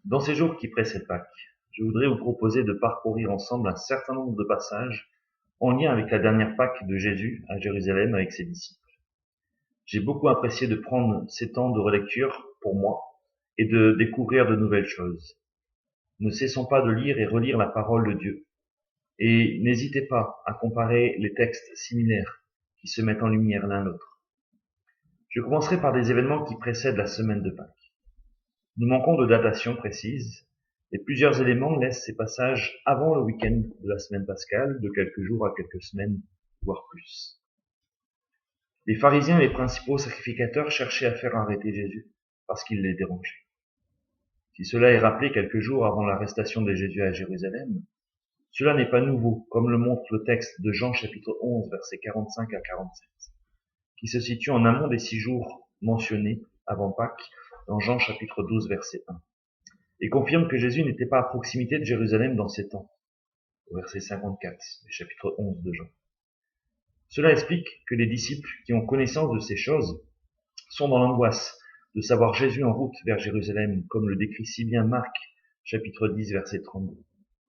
Dans ces jours qui précèdent Pâques, je voudrais vous proposer de parcourir ensemble un certain nombre de passages en lien avec la dernière Pâque de Jésus à Jérusalem avec ses disciples. J'ai beaucoup apprécié de prendre ces temps de relecture pour moi et de découvrir de nouvelles choses. Ne cessons pas de lire et relire la parole de Dieu. Et n'hésitez pas à comparer les textes similaires qui se mettent en lumière l'un l'autre. Je commencerai par des événements qui précèdent la semaine de Pâques. Nous manquons de datation précise, et plusieurs éléments laissent ces passages avant le week-end de la semaine pascale, de quelques jours à quelques semaines, voire plus. Les pharisiens et les principaux sacrificateurs cherchaient à faire arrêter Jésus, parce qu'il les dérangeait. Si cela est rappelé quelques jours avant l'arrestation de Jésus à Jérusalem, cela n'est pas nouveau, comme le montre le texte de Jean chapitre 11, versets 45 à 47, qui se situe en amont des 6 jours mentionnés avant Pâques, dans Jean chapitre 12, verset 1, et confirme que Jésus n'était pas à proximité de Jérusalem dans ces temps, au verset 54 du chapitre 11 de Jean. Cela explique que les disciples qui ont connaissance de ces choses sont dans l'angoisse de savoir Jésus en route vers Jérusalem, comme le décrit si bien Marc chapitre 10, verset 32.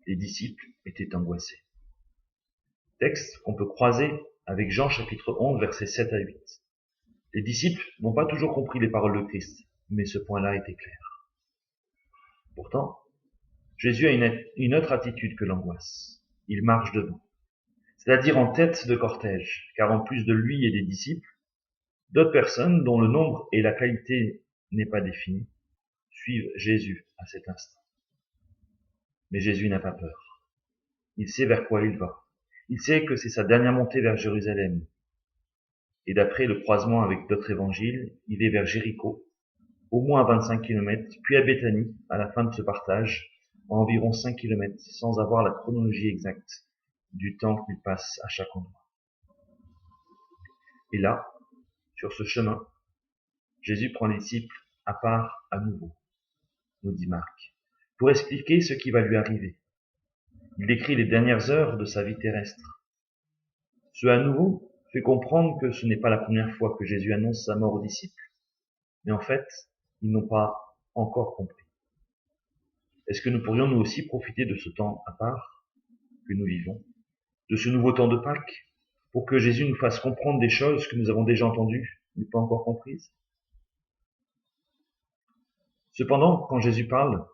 Les disciples étaient angoissés. Texte qu'on peut croiser avec Jean chapitre 11, versets 7 à 8. Les disciples n'ont pas toujours compris les paroles de Christ, mais ce point-là était clair. Pourtant, Jésus a une autre attitude que l'angoisse. Il marche devant, c'est-à-dire en tête de cortège, car en plus de lui et des disciples, d'autres personnes dont le nombre et la qualité n'est pas défini, suivent Jésus à cet instant. Mais Jésus n'a pas peur. Il sait vers quoi il va. Il sait que c'est sa dernière montée vers Jérusalem. Et d'après le croisement avec d'autres évangiles, il est vers Jéricho, au moins à 25 km, puis à Béthanie, à la fin de ce partage, à environ 5 km, sans avoir la chronologie exacte du temps qu'il passe à chaque endroit. Et là, sur ce chemin, Jésus prend les disciples à part à nouveau, nous dit Marc, pour expliquer ce qui va lui arriver. Il décrit les dernières heures de sa vie terrestre. Ce à nouveau fait comprendre que ce n'est pas la première fois que Jésus annonce sa mort aux disciples. Mais en fait, ils n'ont pas encore compris. Est-ce que nous pourrions nous aussi profiter de ce temps à part que nous vivons, de ce nouveau temps de Pâques, pour que Jésus nous fasse comprendre des choses que nous avons déjà entendues, mais pas encore comprises? Cependant, quand Jésus parle,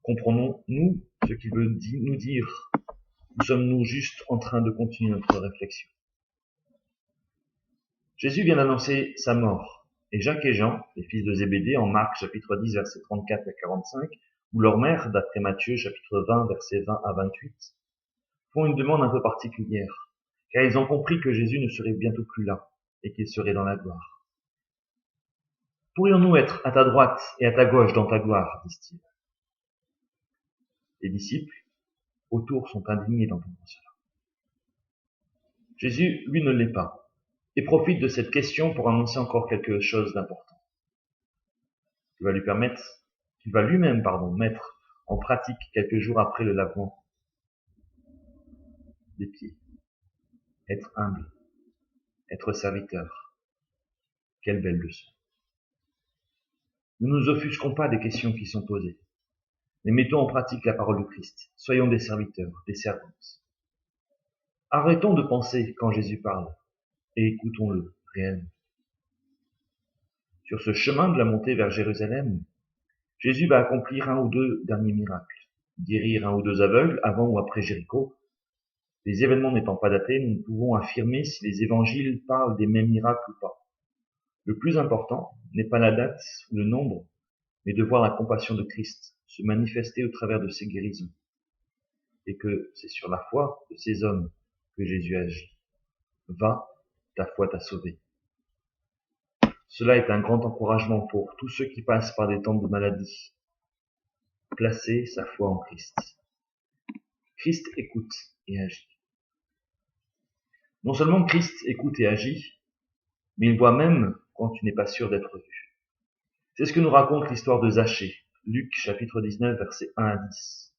comprenons-nous ce qu'il veut nous dire, ou sommes-nous juste en train de continuer notre réflexion? Jésus vient d'annoncer sa mort, et Jacques et Jean, les fils de Zébédée, en Marc chapitre 10, versets 34 à 45, ou leur mère, d'après Matthieu chapitre 20, versets 20 à 28, font une demande un peu particulière, car ils ont compris que Jésus ne serait bientôt plus là, et qu'il serait dans la gloire. Pourrions-nous être à ta droite et à ta gauche dans ta gloire, disent-ils. Les disciples, autour, sont indignés d'entendre cela. Jésus, lui, ne l'est pas, et profite de cette question pour annoncer encore quelque chose d'important, qui va lui-même mettre en pratique quelques jours après le lavement des pieds. Être humble, être serviteur. Quelle belle leçon. Ne nous offusquons pas des questions qui sont posées, mais mettons en pratique la parole de Christ. Soyons des serviteurs, des servantes. Arrêtons de penser quand Jésus parle, et écoutons-le réellement. Sur ce chemin de la montée vers Jérusalem, Jésus va accomplir un ou deux derniers miracles, guérir un ou deux aveugles avant ou après Jéricho. Les événements n'étant pas datés, nous ne pouvons affirmer si les évangiles parlent des mêmes miracles ou pas. Le plus important n'est pas la date ou le nombre, mais de voir la compassion de Christ se manifester au travers de ses guérisons. Et que c'est sur la foi de ces hommes que Jésus agit. Va, ta foi t'a sauvé. Cela est un grand encouragement pour tous ceux qui passent par des temps de maladie. Placer sa foi en Christ. Christ écoute et agit. Non seulement Christ écoute et agit, mais il voit même quand tu n'es pas sûr d'être vu. C'est ce que nous raconte l'histoire de Zachée, Luc chapitre 19, versets 1 à 10.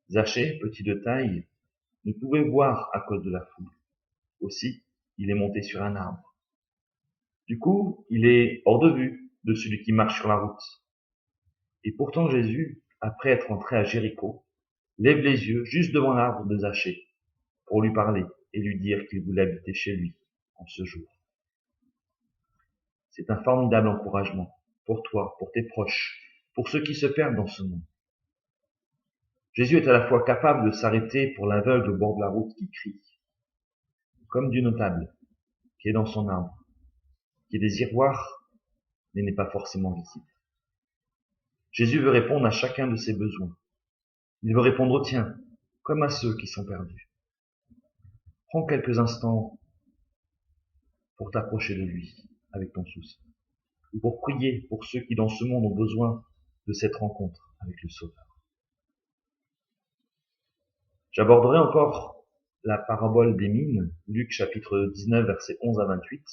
Zachée, petit de taille, ne pouvait voir à cause de la foule. Aussi, il est monté sur un arbre. Du coup, il est hors de vue de celui qui marche sur la route. Et pourtant Jésus, après être entré à Jéricho, lève les yeux juste devant l'arbre de Zachée pour lui parler et lui dire qu'il voulait habiter chez lui en ce jour. C'est un formidable encouragement pour toi, pour tes proches, pour ceux qui se perdent dans ce monde. Jésus est à la fois capable de s'arrêter pour l'aveugle au bord de la route qui crie, comme du notable qui est dans son arbre, qui désire voir mais n'est pas forcément visible. Jésus veut répondre à chacun de ses besoins. Il veut répondre aux tiens, comme à ceux qui sont perdus. Prends quelques instants pour t'approcher de lui avec ton souci, ou pour prier pour ceux qui dans ce monde ont besoin de cette rencontre avec le Sauveur. J'aborderai encore la parabole des mines, Luc chapitre 19, versets 11 à 28,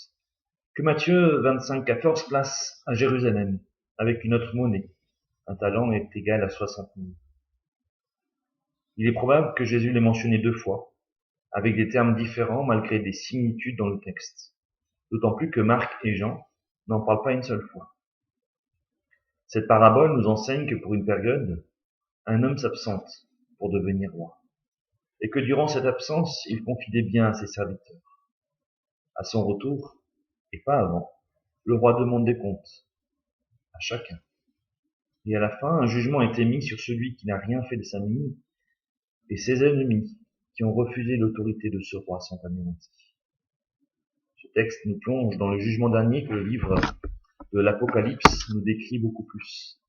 que Matthieu 25, 14 place à Jérusalem, avec une autre monnaie. Un talent est égal à 60 000. Il est probable que Jésus l'ait mentionné 2 fois, avec des termes différents malgré des similitudes dans le texte. D'autant plus que Marc et Jean n'en parlent pas une seule fois. Cette parabole nous enseigne que pour une période, un homme s'absente pour devenir roi. Et que durant cette absence, il confie des biens à ses serviteurs. À son retour, et pas avant, le roi demande des comptes à chacun. Et à la fin, un jugement est émis sur celui qui n'a rien fait de sa mine, et ses ennemis qui ont refusé l'autorité de ce roi sont anéantis. Ce texte nous plonge dans le jugement dernier que le livre de l'Apocalypse nous décrit beaucoup plus.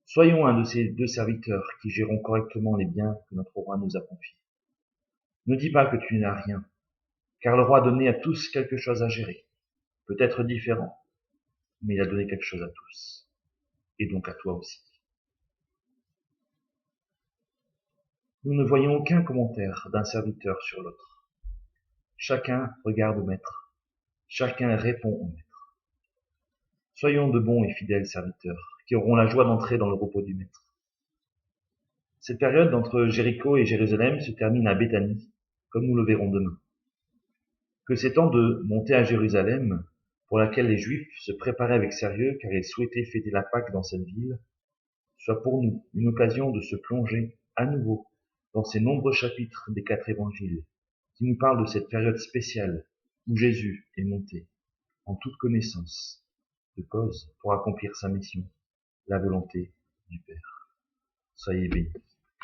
Soyons un de ces 2 serviteurs qui gérons correctement les biens que notre roi nous a confiés. Ne dis pas que tu n'as rien, car le roi a donné à tous quelque chose à gérer, peut-être différent, mais il a donné quelque chose à tous, et donc à toi aussi. Nous ne voyons aucun commentaire d'un serviteur sur l'autre. Chacun regarde au maître, chacun répond au maître. Soyons de bons et fidèles serviteurs, qui auront la joie d'entrer dans le repos du maître. Cette période entre Jéricho et Jérusalem se termine à Béthanie, comme nous le verrons demain. Que ces temps de montée à Jérusalem, pour laquelle les Juifs se préparaient avec sérieux car ils souhaitaient fêter la Pâque dans cette ville, soit pour nous une occasion de se plonger à nouveau dans ces nombreux chapitres des 4 évangiles qui nous parlent de cette période spéciale où Jésus est monté en toute connaissance de cause pour accomplir sa mission, la volonté du Père. Soyez bénis.